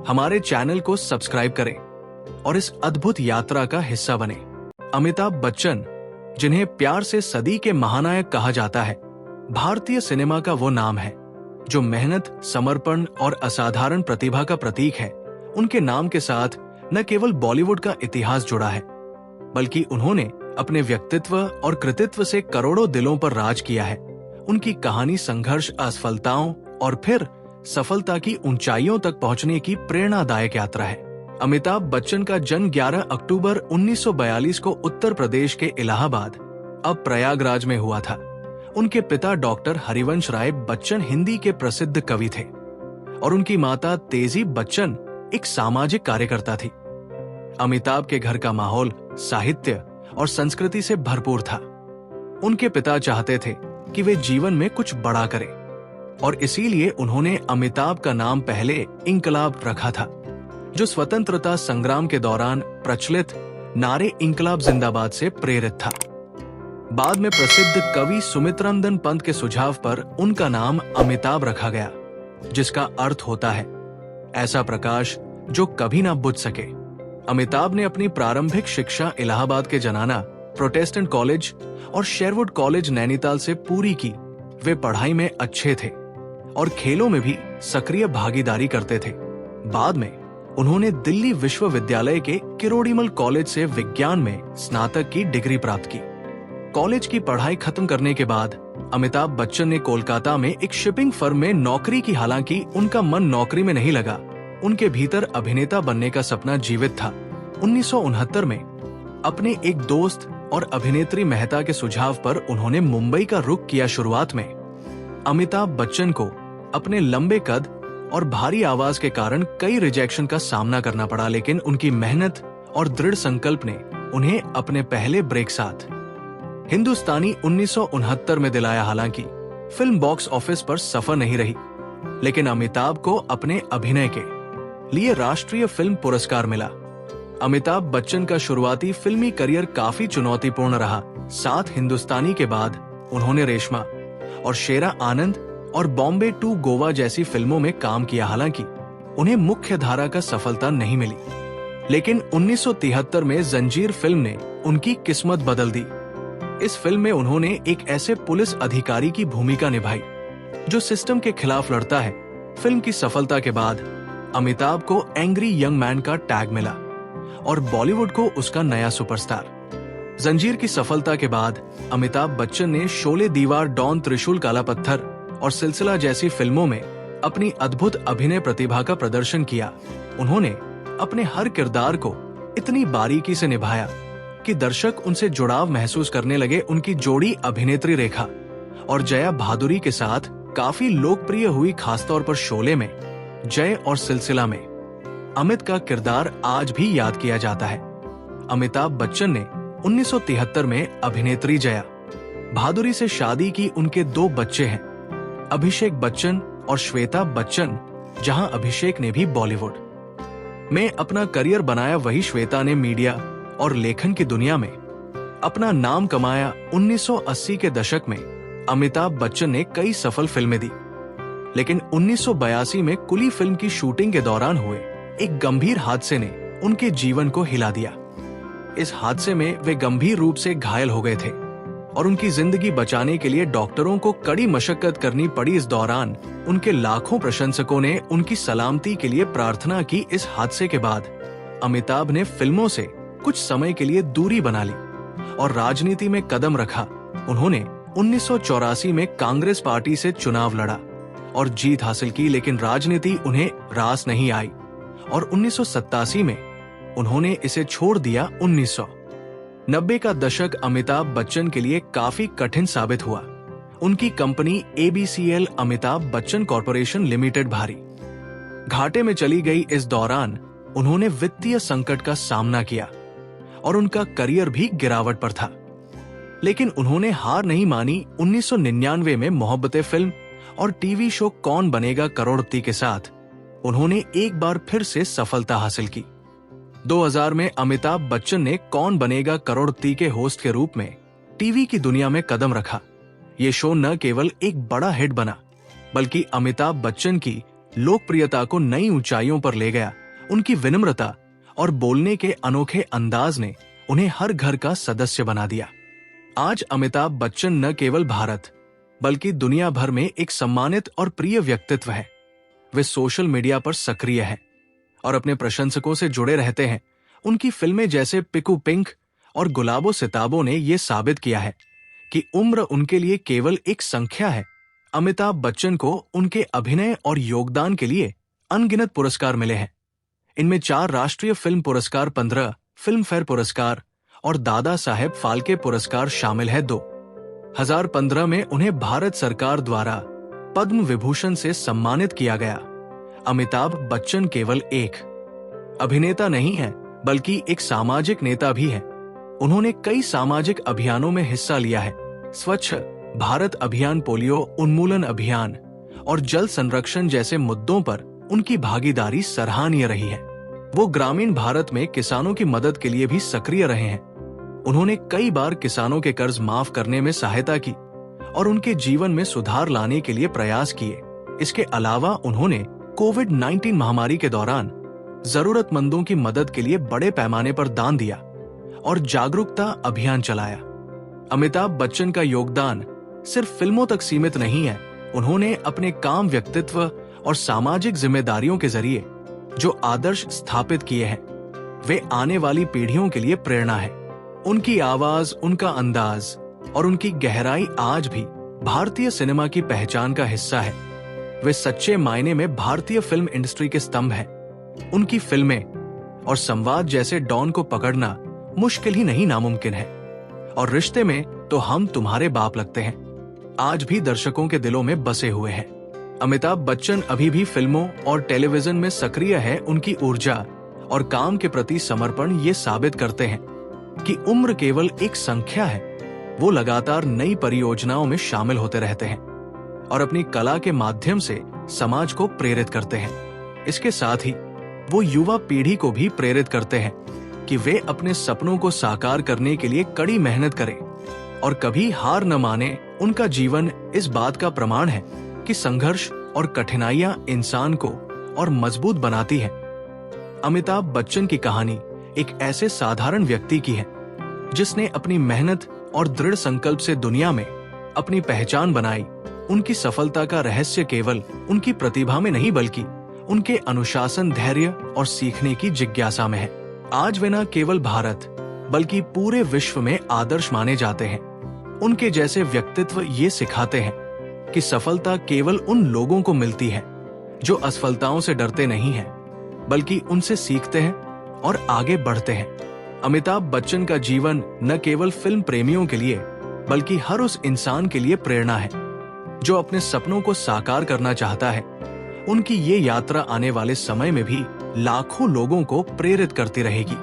हमारे चैनल को सब्सक्राइब करें और इस अद्भुत यात्रा का हिस्सा बने। अमिताभ बच्चन, जिन्हें प्यार से सदी के महानायक कहा जाता है, भारतीय सिनेमा का वो नाम है जो मेहनत, समर्पण और असाधारण प्रतिभा का प्रतीक है। उनके नाम के साथ न केवल बॉलीवुड का इतिहास जुड़ा है, बल्कि उन्होंने अपने व्यक्तित्व और कृतित्व से करोड़ों दिलों पर राज किया है। उनकी कहानी संघर्ष, असफलताओं और फिर सफलता की ऊंचाइयों तक पहुंचने की प्रेरणादायक यात्रा है। अमिताभ बच्चन का जन्म 11 अक्टूबर 1942 को उत्तर प्रदेश के इलाहाबाद, अब प्रयागराज में हुआ था। उनके पिता डॉक्टर हरिवंश राय बच्चन हिंदी के प्रसिद्ध कवि थे और उनकी माता तेजी बच्चन एक सामाजिक कार्यकर्ता थी। अमिताभ के घर का माहौल साहित्य और संस्कृति से भरपूर था। उनके पिता चाहते थे कि वे जीवन में कुछ बड़ा करें और इसीलिए उन्होंने अमिताभ का नाम पहले इंकलाब रखा था, जो स्वतंत्रता संग्राम के दौरान प्रचलित नारे इंकलाब जिंदाबाद से प्रेरित था। बाद में प्रसिद्ध कवि सुमित्रानंदन पंत के सुझाव पर उनका नाम अमिताभ रखा गया, जिसका अर्थ होता है ऐसा प्रकाश जो कभी ना बुझ सके। अमिताभ ने अपनी प्रारंभिक शिक्षा इलाहाबाद के जनाना प्रोटेस्टेंट कॉलेज और शेरवुड कॉलेज नैनीताल से पूरी की। वे पढ़ाई में अच्छे थे और खेलों में भी सक्रिय भागीदारी करते थे। बाद में उन्होंने दिल्ली विश्वविद्यालय के किरोड़ीमल कॉलेज से विज्ञान में स्नातक की डिग्री प्राप्त की। कॉलेज की पढ़ाई खत्म करने के बाद अमिताभ बच्चन ने कोलकाता में एक शिपिंग फर्म में नौकरी की। हालांकि उनका मन नौकरी में नहीं लगा, उनके भीतर अभिनेता बनने का सपना जीवित था। 1969 में अपने एक दोस्त और अभिनेत्री मेहता के सुझाव पर उन्होंने मुंबई का रुख किया। शुरुआत में अमिताभ बच्चन को अपने लंबे कद और भारी आवाज के कारण कई रिजेक्शन का सामना करना पड़ा, लेकिन उनकी मेहनत और दृढ़ संकल्प ने उन्हें अपने पहले ब्रेक साथ हिंदुस्तानी 1969 में दिलाया। हालांकि फिल्म बॉक्स ऑफिस पर सफल नहीं रही, लेकिन अमिताभ को अपने अभिनय के लिए राष्ट्रीय फिल्म पुरस्कार मिला। अमिताभ बच्चन का शुरुआती फिल्मी करियर काफी चुनौतीपूर्ण रहा। 7 हिंदुस्तानी के बाद उन्होंने रेशमा और शेरा आनंद और बॉम्बे टू गोवा जैसी फिल्मों में काम किया। हालांकि उन्हें मुख्य धारा का सफलता नहीं मिली, लेकिन 1973 में जंजीर फिल्म ने उनकी किस्मत बदल दी। इस फिल्म में उन्होंने एक ऐसे पुलिस अधिकारी की भूमिका निभाई जो सिस्टम के खिलाफ लड़ता है। फिल्म की सफलता के बाद अमिताभ को एंग्री यंग मैन का टैग मिला और बॉलीवुड को उसका नया सुपरस्टार। जंजीर की सफलता के बाद अमिताभ बच्चन ने शोले, दीवार, डॉन, त्रिशूल, काला पत्थर और सिलसिला जैसी फिल्मों में अपनी अद्भुत अभिनय प्रतिभा का प्रदर्शन किया। उन्होंने अपने हर किरदार को इतनी बारीकी से निभाया कि दर्शक उनसे जुड़ाव महसूस करने लगे। उनकी जोड़ी अभिनेत्री रेखा और जया भादुरी के साथ काफी लोकप्रिय हुई, खासतौर पर शोले में, जय और सिलसिला में अमित का किरदार आज भी याद किया जाता है। अमिताभ बच्चन ने 1973 में अभिनेत्री जया भादुरी से शादी की। उनके 2 बच्चे हैं, अभिषेक बच्चन और श्वेता बच्चन, जहां अभिषेक ने भी बॉलीवुड में अपना करियर बनाया, वही श्वेता ने मीडिया और लेखन की दुनिया में अपना नाम कमाया। 1980 के दशक में अमिताभ बच्चन ने कई सफल फिल्में दी, लेकिन 1982 में कुली फिल्म की शूटिंग के दौरान हुए एक गंभीर हादसे ने उनके जीवन को हिला दिया। इस हादसे में वे गंभीर रूप से घायल हो गए थे और उनकी जिंदगी बचाने के लिए डॉक्टरों को कड़ी मशक्कत करनी पड़ी। इस दौरान उनके लाखों प्रशंसकों ने उनकी सलामती के लिए प्रार्थना की। इस हादसे के बाद अमिताभ ने फिल्मों से कुछ समय के लिए दूरी बना ली और राजनीति में कदम रखा। उन्होंने 1984 में कांग्रेस पार्टी से चुनाव लड़ा और जीत हासिल की, लेकिन राजनीति उन्हें रास नहीं आई और 1987 में उन्होंने इसे छोड़ दिया। 1990 का दशक अमिताभ बच्चन के लिए काफी कठिन साबित हुआ। उनकी company ABCL Amitabh Bachchan corporation limited भारी घाटे में चली गई। इस दौरान उन्होंने वित्तीय संकट का सामना किया और उनका करियर भी गिरावट पर था, लेकिन उन्होंने हार नहीं मानी। 1999 में मोहब्बतें फिल्म और टीवी शो कौन बनेगा करोड़पति के साथ उन्होंने एक बार फिर से सफलता हासिल की। 2000 में अमिताभ बच्चन ने कौन बनेगा करोड़पति के होस्ट के रूप में टीवी की दुनिया में कदम रखा। ये शो न केवल एक बड़ा हिट बना, बल्कि अमिताभ बच्चन की लोकप्रियता को नई ऊंचाइयों पर ले गया। उनकी विनम्रता और बोलने के अनोखे अंदाज ने उन्हें हर घर का सदस्य बना दिया। आज अमिताभ बच्चन न केवल भारत बल्कि दुनिया भर में एक सम्मानित और प्रिय व्यक्तित्व है। वे सोशल मीडिया पर सक्रिय हैं और अपने प्रशंसकों से जुड़े रहते हैं। उनकी फिल्में जैसे पिकू पिंक और गुलाबो सिताबों ने यह साबित किया है कि उम्र उनके लिए केवल एक संख्या है। अमिताभ बच्चन को उनके अभिनय और योगदान के लिए अनगिनत पुरस्कार मिले हैं। इनमें 4 राष्ट्रीय फिल्म पुरस्कार, 15 फिल्म फेयर पुरस्कार और दादा साहेब फाल्के पुरस्कार शामिल है। 2015 में उन्हें भारत सरकार द्वारा पद्म विभूषण से सम्मानित किया गया। अमिताभ बच्चन केवल एक अभिनेता नहीं है बल्कि एक सामाजिक नेता भी है। उन्होंने कई सामाजिक अभियानों में हिस्सा लिया है। स्वच्छ भारत अभियान, पोलियो उन्मूलन अभियान और जल संरक्षण जैसे मुद्दों पर उनकी भागीदारी सराहनीय रही है। वो ग्रामीण भारत में किसानों की मदद के लिए भी सक्रिय रहे हैं। उन्होंने कई बार किसानों के कर्ज माफ करने में सहायता की और उनके जीवन में सुधार लाने के लिए प्रयास किए। इसके अलावा उन्होंने कोविड-19 महामारी के दौरान जरूरतमंदों की मदद के लिए बड़े पैमाने पर दान दिया और जागरूकता अभियान चलाया। अमिताभ बच्चन का योगदान सिर्फ फिल्मों तक सीमित नहीं है। उन्होंने अपने काम, व्यक्तित्व और सामाजिक जिम्मेदारियों के जरिए जो आदर्श स्थापित किए हैं, वे आने वाली पीढ़ियों के लिए प्रेरणा है। उनकी आवाज, उनका अंदाज और उनकी गहराई आज भी भारतीय सिनेमा की पहचान का हिस्सा है। वे सच्चे मायने में भारतीय फिल्म इंडस्ट्री के स्तंभ हैं। उनकी फिल्में और संवाद जैसे डॉन को पकड़ना मुश्किल ही नहीं, नामुमकिन है। और रिश्ते में तो हम तुम्हारे बाप लगते हैं आज भी दर्शकों के दिलों में बसे हुए हैं। अमिताभ बच्चन अभी भी फिल्मों और टेलीविजन में सक्रिय है। उनकी ऊर्जा और काम के प्रति समर्पण ये साबित करते हैं कि उम्र केवल एक संख्या है। वो लगातार नई परियोजनाओं में शामिल होते रहते हैं और अपनी कला के माध्यम से समाज को प्रेरित करते हैं। इसके साथ ही वो युवा पीढ़ी को भी प्रेरित करते हैं कि वे अपने सपनों को साकार करने के लिए कड़ी मेहनत करें और कभी हार न माने। उनका जीवन इस बात का प्रमाण है कि संघर्ष और कठिनाइयां इंसान को और मजबूत बनाती हैं। अमिताभ बच्चन की कहानी एक ऐसे साधारण व्यक्ति की है जिसने अपनी मेहनत और दृढ़ संकल्प से दुनिया में अपनी पहचान बनाई। उनकी सफलता का रहस्य केवल उनकी प्रतिभा में नहीं बल्कि उनके अनुशासन, धैर्य और सीखने की जिज्ञासा में है। आज वे न केवल भारत बल्कि पूरे विश्व में आदर्श माने जाते हैं। उनके जैसे व्यक्तित्व ये सिखाते हैं कि सफलता केवल उन लोगों को मिलती है जो असफलताओं से डरते नहीं हैं, बल्कि उनसे सीखते हैं और आगे बढ़ते हैं। अमिताभ बच्चन का जीवन न केवल फिल्म प्रेमियों के लिए बल्कि हर उस इंसान के लिए प्रेरणा है जो अपने सपनों को साकार करना चाहता है। उनकी ये यात्रा आने वाले समय में भी लाखों लोगों को प्रेरित करती रहेगी।